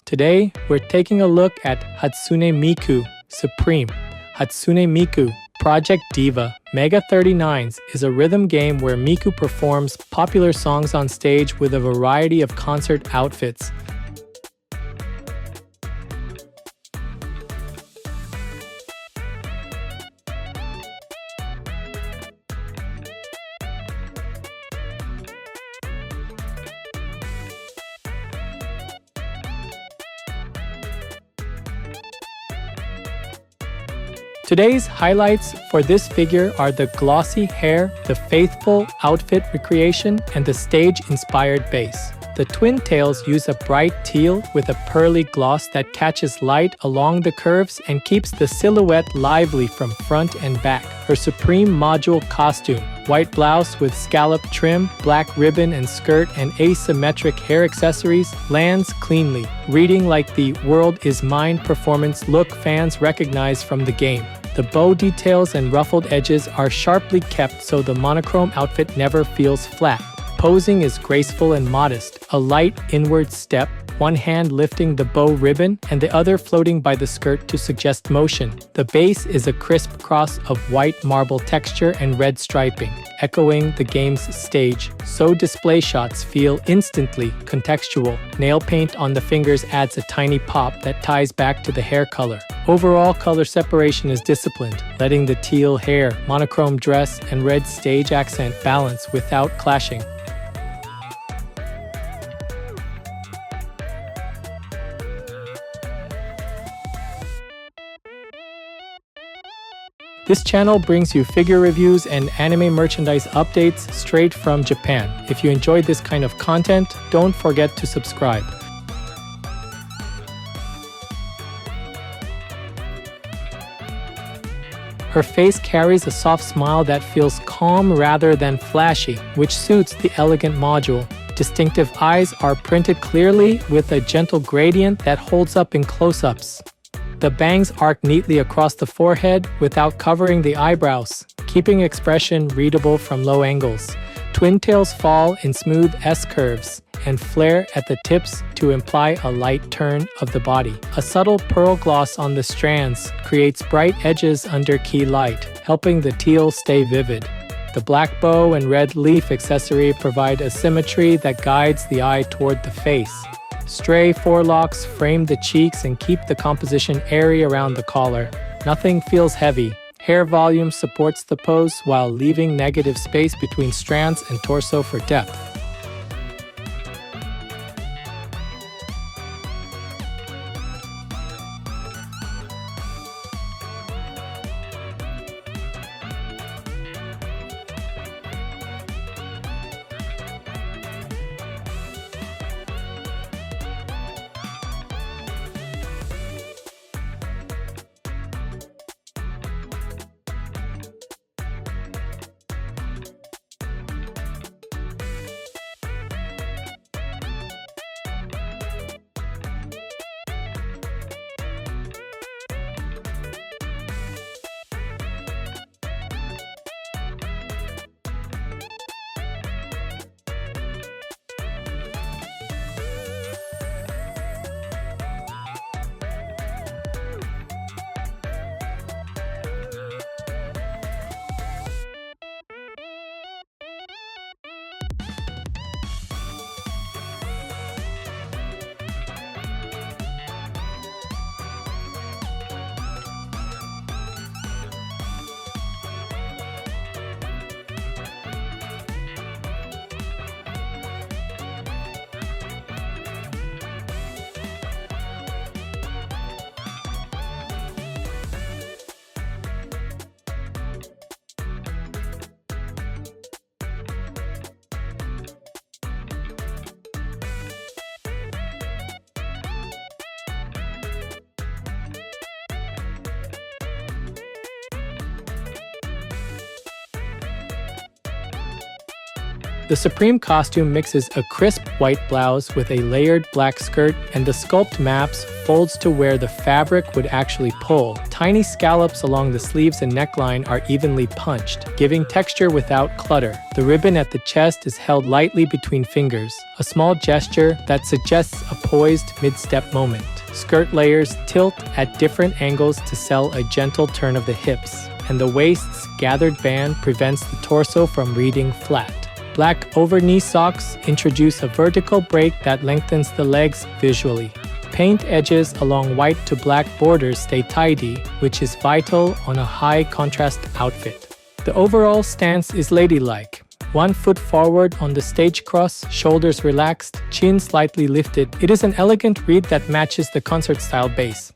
Today, we're taking a look at Hatsune Miku Supreme. Hatsune Miku Project DIVA Mega 39's is a rhythm game where Miku performs popular songs on stage with a variety of concert outfits. Today's highlights for this figure are the glossy hair, the faithful outfit recreation, and the stage-inspired base. The twin tails use a bright teal with a pearly gloss that catches light along the curves and keeps the silhouette lively from front and back. Her Supreme Module costume, white blouse with scallop trim, black ribbon and skirt, and asymmetric hair accessories, lands cleanly, reading like the "World is Mine" performance look fans recognize from the game. The bow details and ruffled edges are sharply kept so the monochrome outfit never feels flat. Posing is graceful and modest, a light inward step, one hand lifting the bow ribbon and the other floating by the skirt to suggest motion. The base is a crisp cross of white marble texture and red striping, echoing the game's stage, so display shots feel instantly contextual. Nail paint on the fingers adds a tiny pop that ties back to the hair color. Overall color separation is disciplined, letting the teal hair, monochrome dress, and red stage accent balance without clashing. This channel brings you figure reviews and anime merchandise updates straight from Japan. If you enjoyed this kind of content, don't forget to subscribe. Her face carries a soft smile that feels calm rather than flashy, which suits the elegant module. Distinctive eyes are printed clearly with a gentle gradient that holds up in close-ups. The bangs arc neatly across the forehead without covering the eyebrows, keeping expression readable from low angles. Twin tails fall in smooth S-curves and flare at the tips to imply a light turn of the body. A subtle pearl gloss on the strands creates bright edges under key light, helping the teal stay vivid. The black bow and red leaf accessory provide a symmetry that guides the eye toward the face. Stray forelocks frame the cheeks and keep the composition airy around the collar. Nothing feels heavy. Hair volume supports the pose while leaving negative space between strands and torso for depth. The Supreme costume mixes a crisp white blouse with a layered black skirt, and the sculpt maps folds to where the fabric would actually pull. Tiny scallops along the sleeves and neckline are evenly punched, giving texture without clutter. The ribbon at the chest is held lightly between fingers, a small gesture that suggests a poised mid-step moment. Skirt layers tilt at different angles to sell a gentle turn of the hips, and the waist's gathered band prevents the torso from reading flat. Black over-knee socks introduce a vertical break that lengthens the legs visually. Paint edges along white to black borders stay tidy, which is vital on a high-contrast outfit. The overall stance is ladylike. 1 foot forward on the stage cross, shoulders relaxed, chin slightly lifted. It is an elegant read that matches the concert-style base.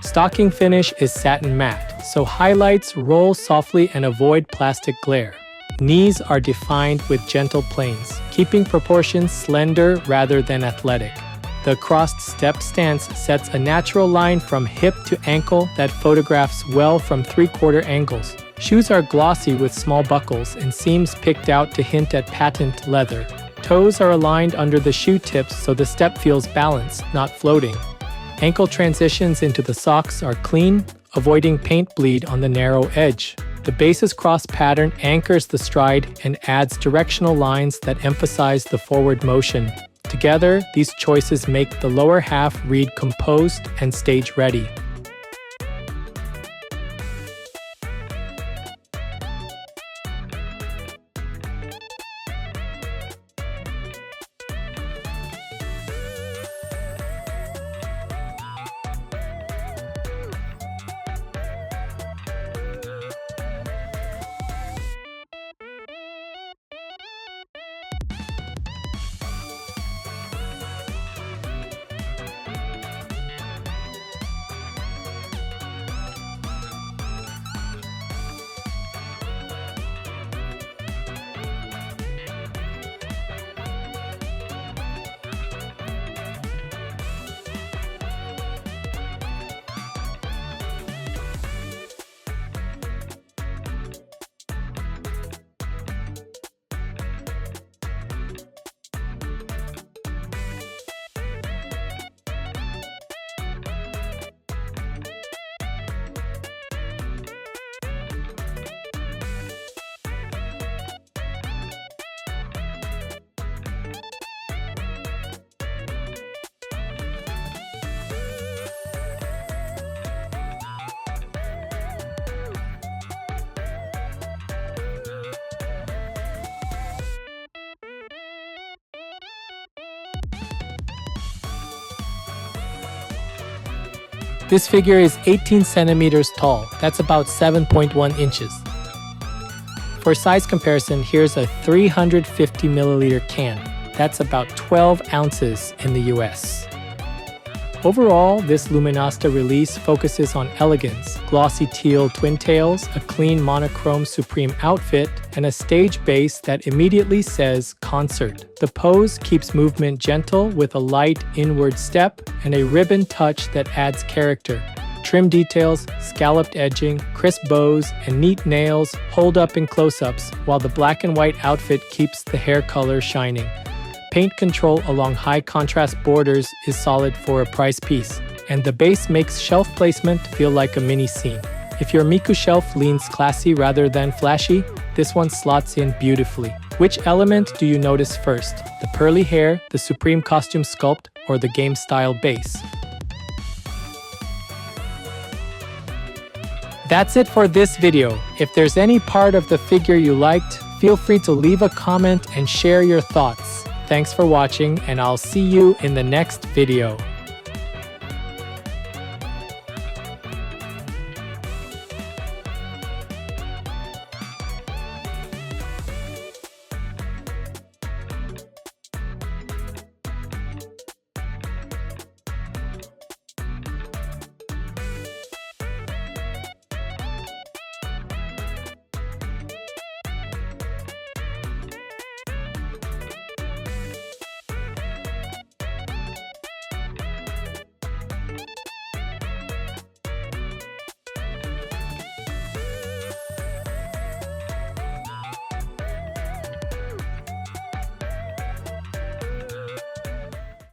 Stocking finish is satin matte, so highlights roll softly and avoid plastic glare. Knees are defined with gentle planes, keeping proportions slender rather than athletic. The crossed step stance sets a natural line from hip to ankle that photographs well from 3/4 angles. Shoes are glossy with small buckles and seams picked out to hint at patent leather. Toes are aligned under the shoe tips so the step feels balanced, not floating. Ankle transitions into the socks are clean, avoiding paint bleed on the narrow edge. The base's cross pattern anchors the stride and adds directional lines that emphasize the forward motion. Together, these choices make the lower half read composed and stage-ready. This figure is 18 centimeters tall. That's about 7.1 inches. For size comparison, here's a 350 milliliter can. That's about 12 ounces in the US. Overall, this Luminasta release focuses on elegance, glossy teal twin tails, a clean monochrome Supreme outfit, and a stage base that immediately says concert. The pose keeps movement gentle with a light inward step and a ribbon touch that adds character. Trim details, scalloped edging, crisp bows, and neat nails hold up in close-ups, while the black and white outfit keeps the hair color shining. Paint control along high-contrast borders is solid for a price piece, and the base makes shelf placement feel like a mini scene. If your Miku shelf leans classy rather than flashy, this one slots in beautifully. Which element do you notice first? The pearly hair, the Supreme costume sculpt, or the game-style base? That's it for this video. If there's any part of the figure you liked, feel free to leave a comment and share your thoughts. Thanks for watching, and I'll see you in the next video.